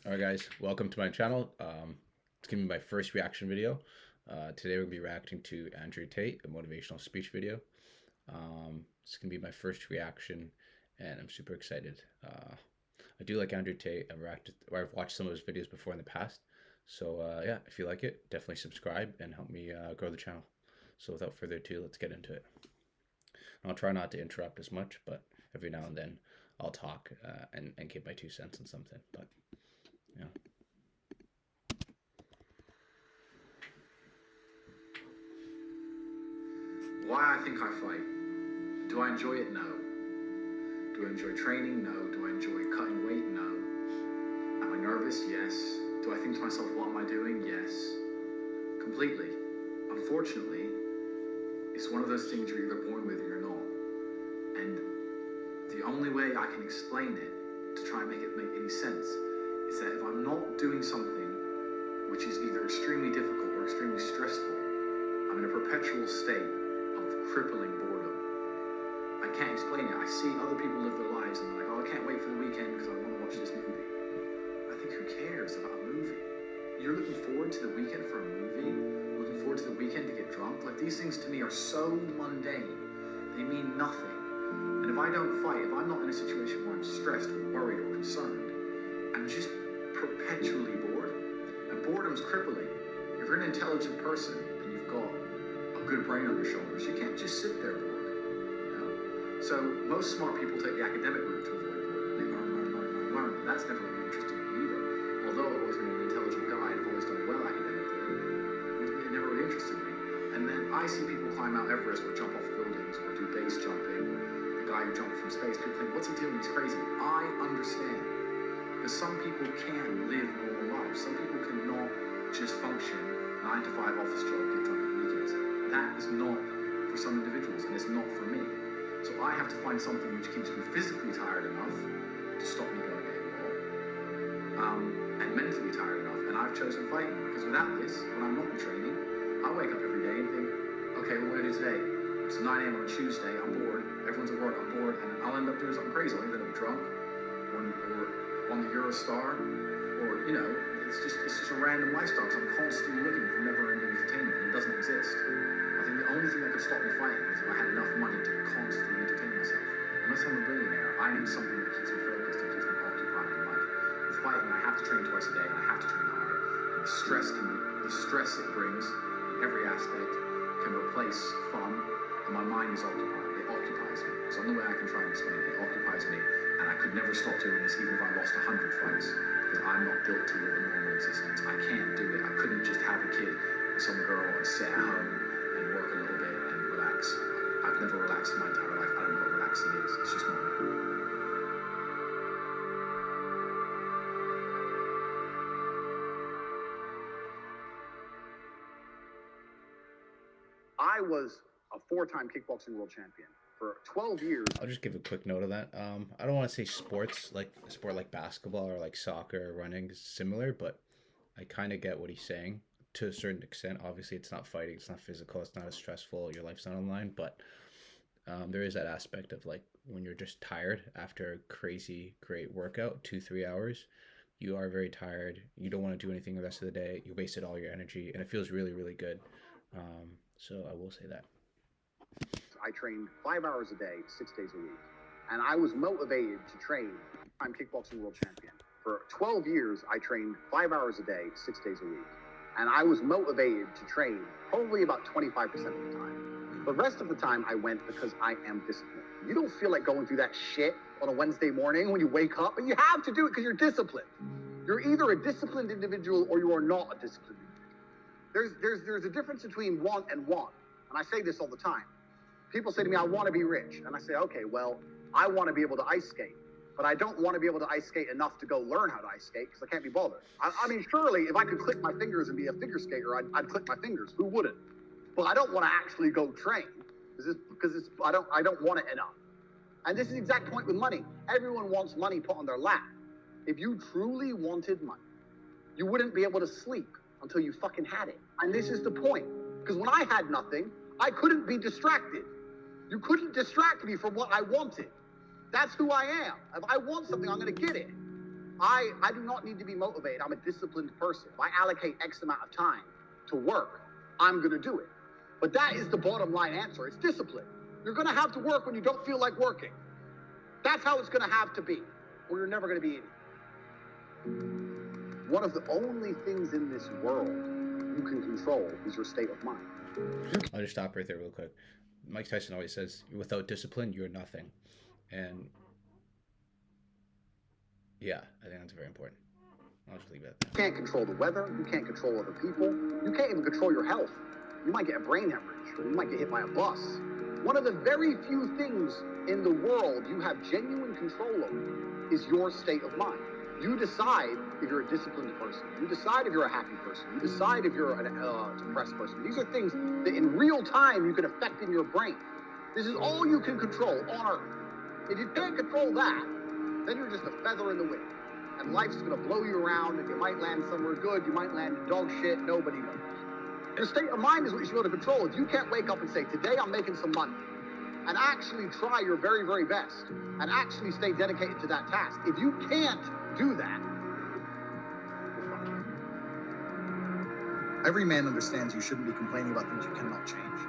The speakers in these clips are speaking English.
Alright guys, welcome to my channel. It's gonna be my first reaction video. Today we're gonna be reacting to Andrew Tate, a motivational speech video. It's gonna be my first reaction and I'm super excited. I do like Andrew Tate. I've watched some of his videos before in the past. So yeah, if you like it, definitely subscribe and help me grow the channel. So without further ado, let's get into it. And I'll try not to interrupt as much, but every now and then I'll talk and give my 2 cents on something. But yeah. Why I think I fight. Do I enjoy it? No. Do I enjoy training? No. Do I enjoy cutting weight? No. Am I nervous? Yes. Do I think to myself, what am I doing? Yes. Completely. Unfortunately, it's one of those things you're either born with or you're not. And the only way I can explain it, to try and make it make any sense, is that if I'm not doing something which is either extremely difficult or extremely stressful, I'm in a perpetual state of crippling boredom. I can't explain it. I see other people live their lives and they're like, oh, I can't wait for the weekend because I want to watch this movie. I think, who cares about a movie? You're looking forward to the weekend for a movie? Looking forward to the weekend to get drunk? Like, these things to me are so mundane. They mean nothing. And if I don't fight, if I'm not in a situation where I'm stressed or worried or concerned, I'm just perpetually bored. And boredom's crippling. If you're an intelligent person and you've got a good brain on your shoulders, you can't just sit there bored. You know? So most smart people take the academic route to avoid boredom. They learn. But that's never really interested me either. Although I've always been an intelligent guy and I've always done well academically, it never really interested me. And then I see people climb Mount Everest or jump off buildings or do base jumping, or the guy who jumped from space. People think, what's he doing? He's crazy. I understand. Because some people can live normal lives. Some people cannot just function 9 to 5 office job, get drunk at weekends. That is not for some individuals, and it's not for me. So I have to find something which keeps me physically tired enough to stop me going AWOL, and mentally tired enough. And I've chosen fighting, because without this, when I'm not in training, I wake up every day and think, okay, what am I going to do today? It's 9 a.m. on a Tuesday, I'm bored, everyone's at work, I'm bored, and I'll end up doing something crazy. I'll either end up drunk, or on the Eurostar, or, you know, it's just a random lifestyle, because I'm constantly looking for never-ending entertainment, and it doesn't exist. I think the only thing that could stop me fighting is if I had enough money to constantly entertain myself. Unless I'm a billionaire, I need something that keeps me focused and keeps me occupied in life. With fighting, I have to train twice a day, and I have to train hard, and the stress it brings in every aspect can replace fun, and my mind is occupied. It occupies me. It's the only way I can try and explain it. It occupies me, and I could never stop doing this even if I lost 100 fights, because I'm not built to live a normal existence. I can't do it. I couldn't just have a kid with some girl and sit at home and work a little bit and relax. I've never relaxed in my entire life. I don't know what relaxing is. It's just not me. I was a 4-time kickboxing world champion for 12 years. I'll just give a quick note of that. I don't want to say sports, like a sport like basketball or like soccer or running is similar, but I kind of get what he's saying to a certain extent. Obviously, it's not fighting, it's not physical, it's not as stressful, your life's not online, but there is that aspect of like when you're just tired after a crazy, great workout, 2-3 hours, you are very tired, you don't want to do anything the rest of the day, you wasted all your energy, and it feels really, really good. So I will say that. I trained 5 hours a day, 6 days a week. And I was motivated to train. I'm kickboxing world champion. For 12 years, I trained 5 hours a day, 6 days a week. And I was motivated to train probably about 25% of the time. The rest of the time I went because I am disciplined. You don't feel like going through that shit on a Wednesday morning when you wake up, and you have to do it because you're disciplined. You're either a disciplined individual or you are not a disciplined individual. There's a difference between want and want. And I say this all the time. People say to me, I want to be rich. And I say, okay, well, I want to be able to ice skate. But I don't want to be able to ice skate enough to go learn how to ice skate because I can't be bothered. I mean, surely if I could click my fingers and be a figure skater, I'd click my fingers. Who wouldn't? But I don't want to actually go train because I don't want it enough. And this is the exact point with money. Everyone wants money put on their lap. If you truly wanted money, you wouldn't be able to sleep until you fucking had it. And this is the point. Because when I had nothing, I couldn't be distracted. You couldn't distract me from what I wanted. That's who I am. If I want something, I'm going to get it. I do not need to be motivated. I'm a disciplined person. If I allocate X amount of time to work, I'm going to do it. But that is the bottom line answer. It's discipline. You're going to have to work when you don't feel like working. That's how it's going to have to be, or you're never going to be anything. One of the only things in this world you can control is your state of mind. I'll just stop right there real quick. Mike Tyson always says, without discipline, you're nothing. And yeah, I think that's very important. I'll just leave it at that. You can't control the weather. You can't control other people. You can't even control your health. You might get a brain hemorrhage, or you might get hit by a bus. One of the very few things in the world you have genuine control over is your state of mind. You decide if you're a disciplined person. You decide if you're a happy person. You decide if you're a depressed person. These are things that in real time you can affect in your brain. This is all you can control on Earth. If you can't control that, then you're just a feather in the wind. And life's gonna blow you around, and you might land somewhere good, you might land in dog shit, nobody knows. Your state of mind is what you should be able to control. If you can't wake up and say, today I'm making some money, and actually try your very, very best, and actually stay dedicated to that task. If you can't do that, every man understands you shouldn't be complaining about things you cannot change.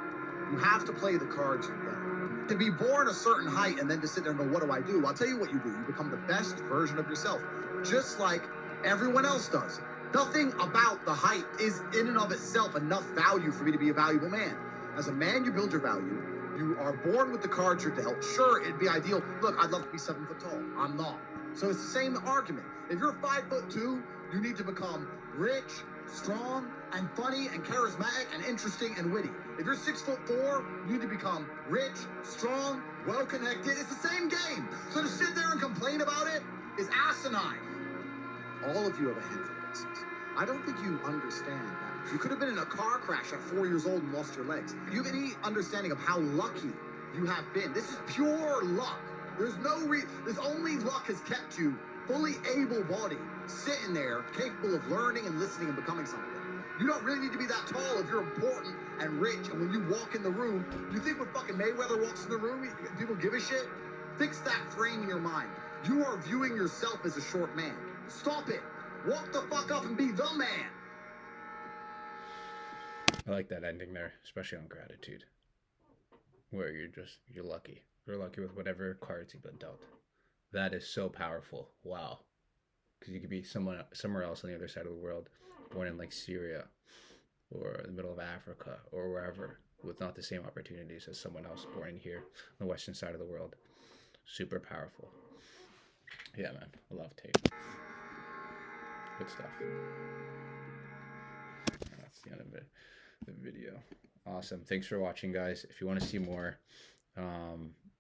You have to play the cards you're dealt. To be born a certain height and then to sit there and go, what do I do? I'll tell you what you do. You become the best version of yourself, just like everyone else does. Nothing about the height is in and of itself enough value for me to be a valuable man. As a man, you build your value. You are born with the cards you're dealt. Sure, it'd be ideal. Look, I'd love to be 7 foot tall. I'm not. So it's the same argument. If you're 5'2", you need to become rich, strong, and funny, and charismatic, and interesting, and witty. If you're 6'4", you need to become rich, strong, well-connected. It's the same game. So to sit there and complain about it is asinine. All of you have a handful of blessings. I don't think you understand that. You could have been in a car crash at 4 years old and lost your legs. Do you have any understanding of how lucky you have been? This is pure luck. There's only luck has kept you fully able-bodied, sitting there, capable of learning and listening and becoming something. You don't really need to be that tall if you're important and rich, and when you walk in the room, you think when fucking Mayweather walks in the room, people give a shit? Fix that frame in your mind. You are viewing yourself as a short man. Stop it. Walk the fuck up and be the man. I like that ending there, especially on gratitude, where you're lucky. You're lucky with whatever cards you've been dealt. That is so powerful. Wow. Because you could be somewhere else on the other side of the world, born in like Syria or the middle of Africa or wherever, with not the same opportunities as someone else born in here on the western side of the world. Super powerful. Yeah, man. I love Tate. Good stuff. That's the end of the video. Awesome. Thanks for watching, guys. If you want to see more,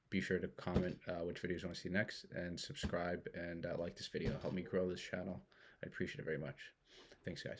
be sure to comment which videos you want to see next, and subscribe and like this video. Help me grow this channel. I appreciate it very much. Thanks, guys.